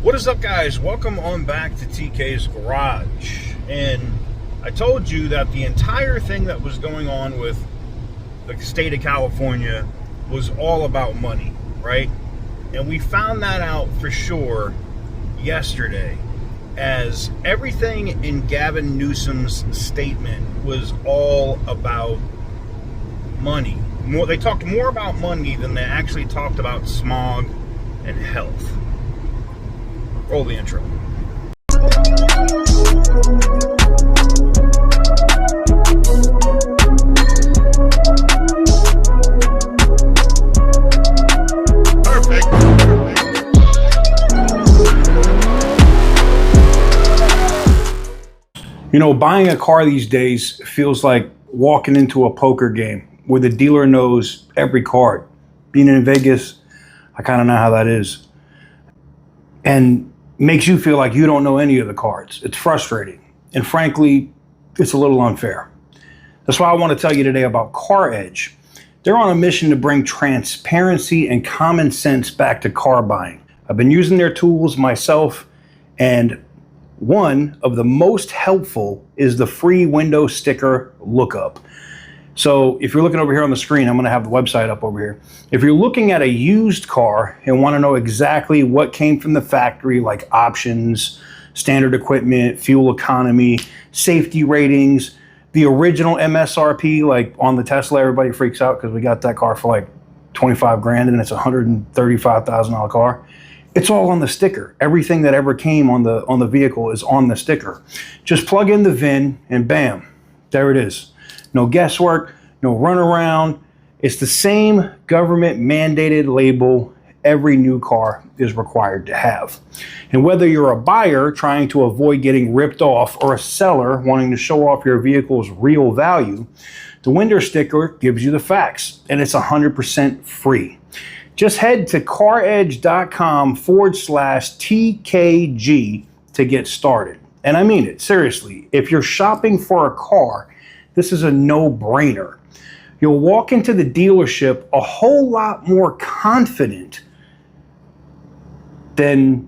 What is up, guys? Welcome on back to TK's Garage. And I told you that the entire thing that was going on with the state of California was all about money, right? And we found that out for sure yesterday, as everything in Gavin Newsom's statement was all about money. They talked more about money than they actually talked about smog and health. Roll the intro. Perfect. You know, buying a car these days feels like walking into a poker game where the dealer knows every card. Being in Vegas, I kind of know how that is. And makes you feel like you don't know any of the cards. It's frustrating. And frankly, it's a little unfair. That's why I want to tell you today about CarEdge. They're on a mission to bring transparency and common sense back to car buying. I've been using their tools myself, and one of the most helpful is the free window sticker lookup. So if you're looking over here on the screen, I'm going to have the website up over here. If you're looking at a used car and want to know exactly what came from the factory, like options, standard equipment, fuel economy, safety ratings, the original MSRP, like on the Tesla, everybody freaks out because we got that car for like 25 grand and it's a $135,000 car. It's all on the sticker. Everything that ever came on the vehicle is on the sticker. Just plug in the VIN and bam, there it is. No guesswork, no runaround. It's the same government mandated label every new car is required to have. And whether you're a buyer trying to avoid getting ripped off or a seller wanting to show off your vehicle's real value, the window sticker gives you the facts, and it's 100% free. Just head to caredge.com/TKG to get started. And I mean it, seriously. If you're shopping for a car, this is a no-brainer. You'll walk into the dealership a whole lot more confident than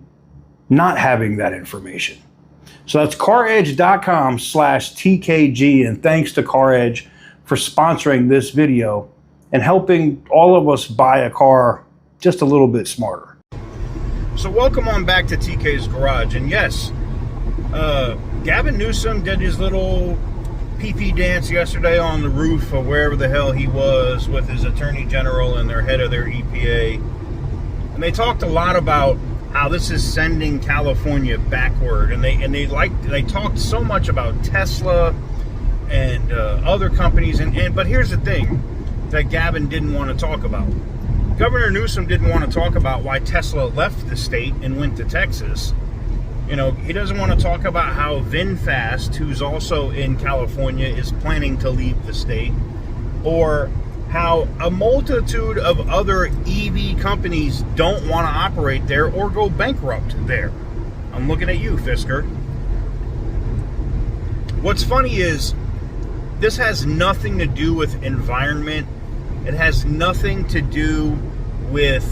not having that information. So that's caredge.com/TKG, and thanks to CarEdge for sponsoring this video and helping all of us buy a car just a little bit smarter. So welcome on back to TK's Garage. And yes, Gavin Newsom did his little PP dance yesterday on the roof of wherever the hell he was with his attorney general and their head of their EPA. And they talked a lot about how this is sending California backward. And they talked so much about Tesla and other companies. But here's the thing that Gavin didn't want to talk about. Governor Newsom didn't want to talk about why Tesla left the state and went to Texas. You know, he doesn't want to talk about how VinFast, who's also in California, is planning to leave the state, or how a multitude of other EV companies don't want to operate there or go bankrupt there. I'm looking at you, Fisker. What's funny is this has nothing to do with environment. It has nothing to do with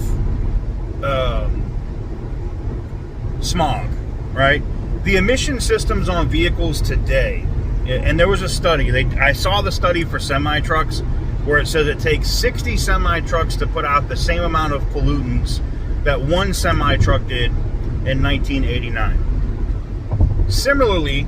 smog. Right? The emission systems on vehicles today, and there was a study, I saw the study for semi-trucks where it says it takes 60 semi-trucks to put out the same amount of pollutants that one semi-truck did in 1989. Similarly,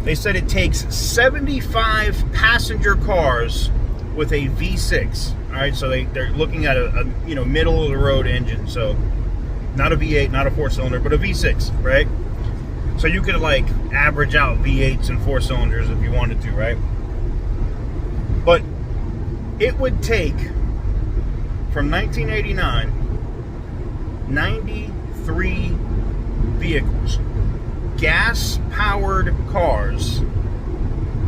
they said it takes 75 passenger cars with a V6. All right, so they're looking at a middle of the road engine, so not a V8, not a 4-cylinder, but a V6, right? So you could like average out V8s and 4-cylinders if you wanted to, right? But it would take, from 1989, 93 vehicles, gas-powered cars,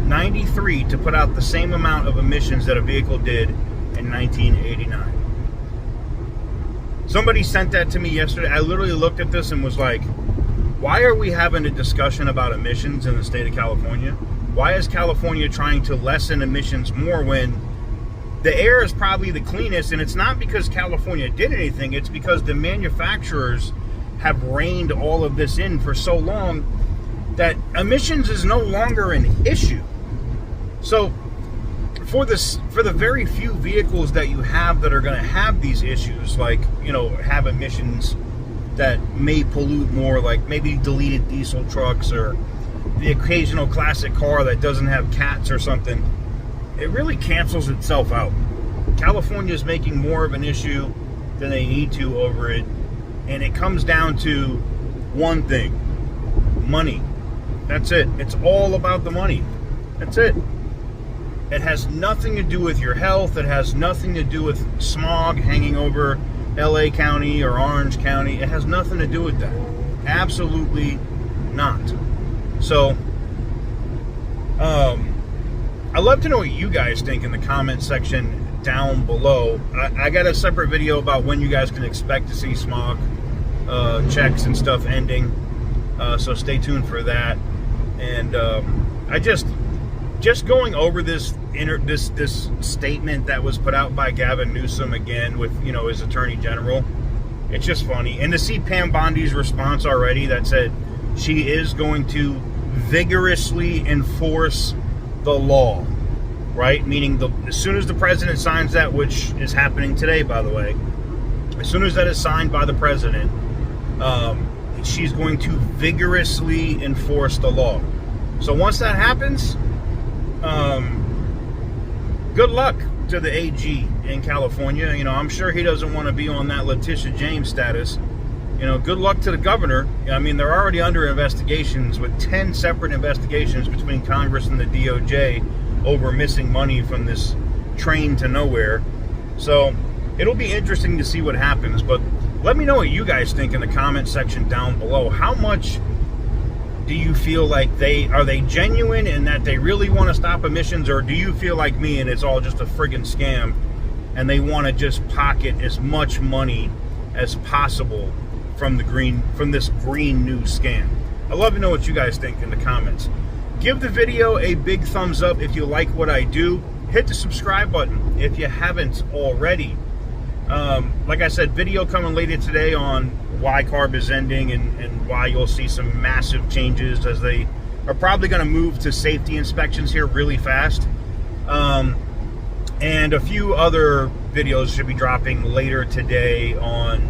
93 to put out the same amount of emissions that a vehicle did in 1989. Somebody sent that to me yesterday. I literally looked at this and was like, why are we having a discussion about emissions in the state of California? Why is California trying to lessen emissions more when the air is probably the cleanest? And it's not because California did anything. It's because the manufacturers have reined all of this in for so long that emissions is no longer an issue. So for the very few vehicles that you have that are going to have these issues, like, you know, have emissions that may pollute more, like maybe deleted diesel trucks or the occasional classic car that doesn't have cats or something, it really cancels itself out. California is making more of an issue than they need to over it, and it comes down to one thing: money. That's it. It's all about the money. That's it. It has nothing to do with your health. It has nothing to do with smog hanging over LA County or Orange County. It has nothing to do with that. Absolutely not. So, I'd love to know what you guys think in the comment section down below. I got a separate video about when you guys can expect to see smog checks and stuff ending. So stay tuned for that. And I just going over this statement that was put out by Gavin Newsom again with, you know, his attorney general. It's just funny. And to see Pam Bondi's response already that said she is going to vigorously enforce the law, right? Meaning as soon as the president signs that, which is happening today, by the way, as soon as that is signed by the president, she's going to vigorously enforce the law. So once that happens, good luck to the AG in California. You know, I'm sure he doesn't want to be on that Letitia James status. You know, good luck to the governor. I mean, they're already under investigations with 10 separate investigations between Congress and the DOJ over missing money from this train to nowhere. So it'll be interesting to see what happens. But let me know what you guys think in the comment section down below. How much do you feel like are they genuine in that they really want to stop emissions, or do you feel like me and it's all just a friggin' scam and they want to just pocket as much money as possible from this green new scam? I'd love to know what you guys think in the comments. Give the video a big thumbs up if you like what I do. Hit the subscribe button if you haven't already. Like I said, video coming later today on why CARB is ending and why you'll see some massive changes, as they are probably going to move to safety inspections here really fast. And a few other videos should be dropping later today on,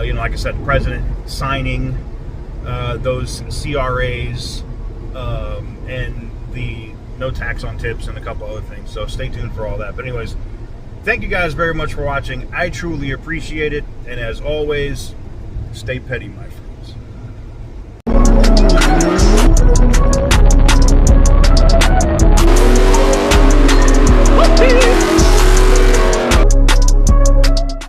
you know, like I said, the president signing those CRAs and the no tax on tips and a couple other things. So stay tuned for all that. But anyways, thank you guys very much for watching. I truly appreciate it. And as always, stay petty, my friend.